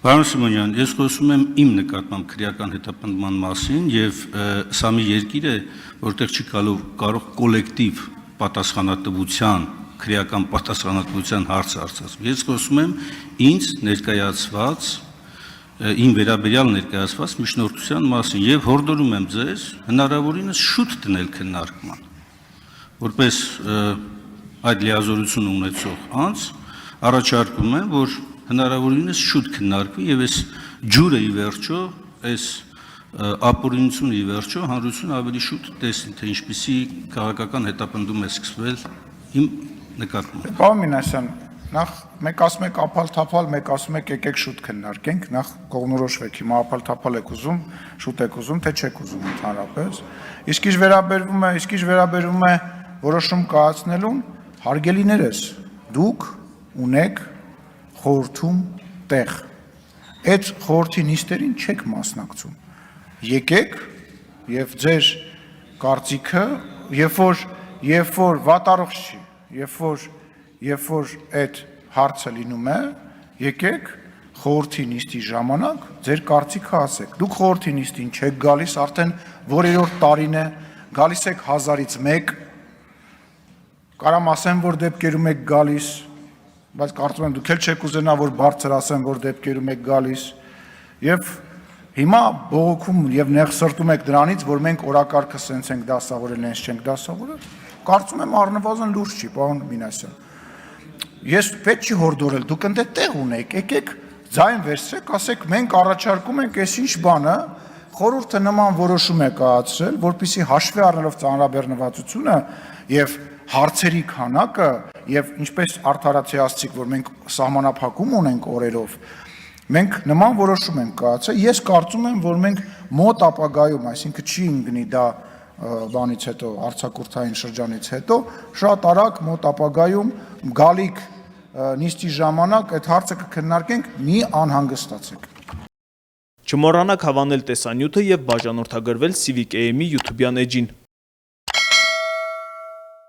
Պարոն Սիմոնյան, ես խոսում եմ իմ նկատմամբ քրեական հետապնդման մասին եւ սա մի երկիր է, որտեղ չի կարող կոլեկտիվ պատասխանատվության, քրեական պատասխանատվության հարց արծարծել։ Ես խոսում եմ ինձ ներկայացված, իմ վերաբերյալ ներկայացված միջնորդության մասին եւ հորդորում եմ ձեզ հնարավորինս շուտ դնել քննարկման, որպես այդ լիազորությունը ունեցող անձ առաջարկում եմ, որ հնարավորինս շուտ քննարկվի եւ այս ջուրը ի վերջո, այս ապօրինությունը ի վերջո հանրությունը ավելի շուտ տեսնի, թե ինչպիսի քաղաքական հետապնդում է սկսվել իմ նկատմամբ։ Պարոն Մինասյան, նախ մեկ ասում եք ափալ-թափալ, մեկ ասում եք եկեք շուտ քննարկենք, նախ կողմնորոշվեք, հիմա ափալ-թափալ եք ուզում, շուտ եք ուզում, թե չեք ուզում ընդհանրապես։ Իսկ ինչ վերաբերվում է որոշում կայացնելուն, հարգելիներս, դուք ունեք խորհրդում տեղ, այդ խորհրդի նիստերին չեք մասնակցում, եկեք և ձեր կարծիքը, երբ որ վատառողջ չի, երբ որ այդ հարցը լինում է, եկեք խորհրդի նիստի ժամանակ ձեր կարծիքը ասեք, դուք խորհրդի նիստին չեք գալիս, արդեն որերորդ տարին է, գալիս եք 1000-ից 1, կարամ ասեմ, որ դեպքերում եք գալիս, բայց կարծում եմ դուք էլ չեք ուզենա, որ բարձր ասեմ, որ դեպքերում եք գալիս, եւ հիմա բողոքում եւ նեղսրտում եք դրանից, որ մենք օրակարգը սենց ենք դասավորել, հենց չենք դասավորել, կարծում եմ առնվազն լուրջ չի, պարոն Մինասյան։ Ես պետք չի հորդորել, դուք ընդ տեղ ունեք, եկեք ձայն վերցրեք, ասեք մենք առաջարկում ենք այսինչ բանը, խորհուրդը նման որոշում է կայացրել, որպեսզի հաշվի առնելով ծանրաբեռնվածությունը եւ հարցերի քանակը եւ ինչպես արդարացիացիք, որ մենք սահմանափակում ունենք օրերով, մենք նման որոշում ենք կայացրել, ես կարծում եմ, որ մենք մոտ ապագայում, այսինքն չի ընկնի դա բանից հետո, արձակուրդային շրջանից հետո, շատ արագ մոտ ապագայում գալիք նիստի ժամանակ այդ հարցը կքննարկենք, մի անհանգստացեք։ Չմոռանաք հավանել տեսանյութը եւ բաժանորդագրվել Civic AM-ի YouTube-յան էջին։